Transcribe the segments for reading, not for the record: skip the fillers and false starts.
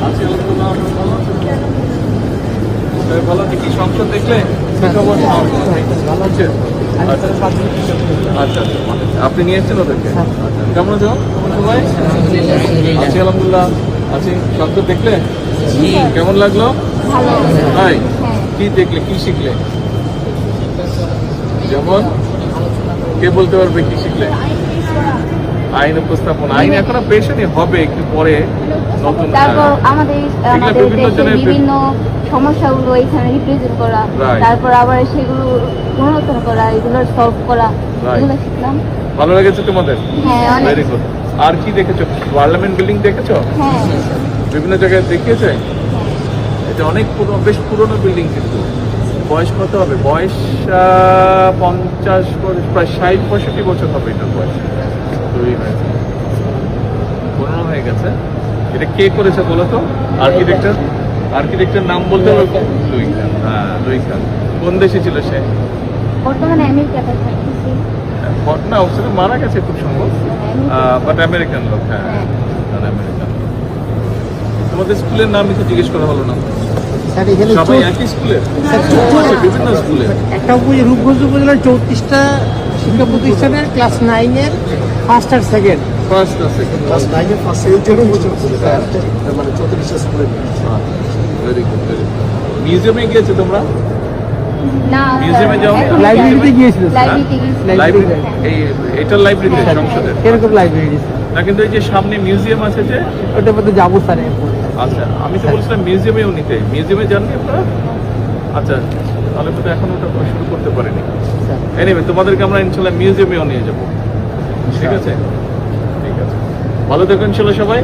আছি আলহামদুলিল্লাহ। আপনারা ভালো আছেন? ভালো আছে। কি সংসদ দেখলে? কি খবর? ভালো আছে। আচ্ছা আচ্ছা, আপনি নিয়ে এসেছেন ওদেরকে? আচ্ছা, কেমন আছো? কেমন সবাই? আছি আলহামদুলিল্লাহ। আছি। সংসদ দেখলে? কেমন লাগলো? তাই? কি দেখলে, কি শিখলে? যেমন কে বলতে পারবে কি শিখলে? আইন উপস্থাপন, আইন এখনো পেশনি, হবে একটু পরে নতুন। তারপর আমাদের বিভিন্ন দেশের জনের বিভিন্ন সমস্যাগুলো এখানে রিপ্রেজেন্ট করা, Right. তারপর আবার সেগুলো পুনরুত্থান করা, এগুলোর সলভ করা, Right. এগুলো শিখলাম। ভালো লেগেছে তোমাদের? হ্যাঁ, অনেক। Very good. আর কি দেখেছো? পার্লামেন্ট বিল্ডিং দেখেছো? হ্যাঁ, বিভিন্ন জায়গায় দেখিয়েছে? এটা অনেক পুরনো, বেশ পুরনো বিল্ডিং কিন্তু। বয়স কত হবে? বয়স 50 প্রায় 60-65 বছর হবে এটার বয়স। তৈরি হয়েছে, পুরনো হয়ে গেছে। এটা কে করেছে বলো তো? আর্কিটেক্টর। আর্কিটেক্টের নাম বলতে হবে? লুই খান। হ্যাঁ, লুই খান। কোন দেশে ছিল সে? বর্তমানে আমেরিকাতে থাকতেছি। না, ওখানে মারা গেছে খুব সম্ভব। বাট আমেরিকান লোক। হ্যাঁ, আমেরিকান। তোমাদের স্কুলের নামই তো জিজ্ঞেস করা হলো না। স্যার এখানে সবাই একই স্কুলের? বিভিন্ন স্কুলের। একটা রূপগঞ্জ উপজেলার 34টা শিক্ষা প্রতিষ্ঠানের ক্লাস 9-এর ফার্স্ট আর সেকেন্ড। ফার্স্ট আর সেকেন্ড। ক্লাস 9-এর ফার্স্ট সেকেন্ড মানে 34টা স্কুলে। Very good, very good. মিউজিয়ামে গিয়েছো তোমরা? না, মিউজিয়ামে যাও? এখন লাইব্রেরিতে গিয়েছিল। লাইব্রেরিতে গেছি। লাইব্রেরি? এই এটার লাইব্রেরিতে সংসদের? এরকম লাইব্রেরি না, কিন্তু এই যে সামনে মিউজিয়াম আছে যে, ওটার মধ্যে যাবো স্যার। আচ্ছা, আমি তো বলছিলাম মিউজিয়ামেও নিতে। মিউজিয়ামে যাননি আপনারা? আচ্ছা, তাহলে তো এখন ওটা শুরু করতে পারিনি। এনিওয়ে, তোমাদেরকে আমরা ইনশাল্লাহ মিউজিয়ামেও নিয়ে যাবো। ঠিক আছে? ঠিক আছে। ভালো দেখো ইনশাল্লাহ সবাই।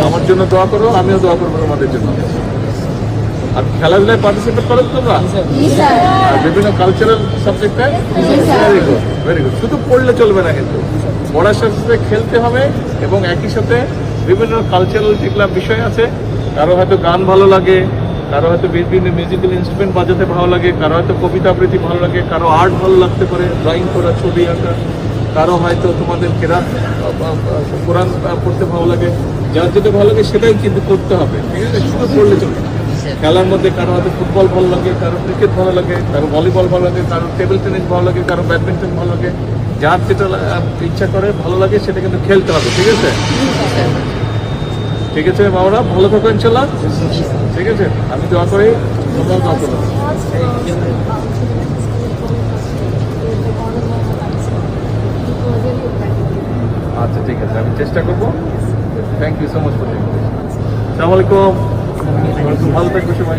আমার জন্য দোয়া করো, আমিও দোয়া করবো তোমাদের জন্য। আর খেলাধুলায় পার্টিসিপেট করো তো তোমরা? জি স্যার। আর বিভিন্ন কালচারাল সাবজেক্টে? Very good, very good. শুধু পড়লে চলবে না কিন্তু, পড়ার সাথে সাথে খেলতে হবে এবং একই সাথে বিভিন্ন কালচারাল যেগুলো বিষয় আছে। কারো হয়তো গান ভালো লাগে, কারো হয়তো বিভিন্ন মিউজিক্যাল ইনস্ট্রুমেন্ট বাজাতে ভালো লাগে, কারো হয়তো কবিতা আবৃত্তি ভালো লাগে, কারো আর্ট ভালো লাগতে পারে, ড্রয়িং করা, ছবি আঁকা, কারো হয়তো তোমাদের কেরাত কোরআন পড়তে ভালো লাগে। যার যেটা ভালো লাগে সেটাই কিন্তু করতে হবে। ঠিক আছে? শুধু পড়লে চলবে না। খেলার মধ্যে কারো হয়তো ফুটবল ভালো লাগে, কারো ক্রিকেট ভালো লাগে, কারো ভলিবল ভালো লাগে, কারো টেবিল টেনিস ভালো লাগে, কারো ব্যাডমিন্টন ভালো লাগে। যার যেটা ইচ্ছা করে ভালো লাগে সেটা কিন্তু খেলতে হবে। ঠিক আছে? ঠিক আছে বাবারা, ভালো থাকো ইনশাল্লাহ। ঠিক আছে, আমি দোয়া করি, তোমরাও দোয়া করো। আচ্ছা, ঠিক আছে, আমি চেষ্টা করবো। Thank you so much for আসসালামু আলাইকুম। ভালো থাকবে সবাই।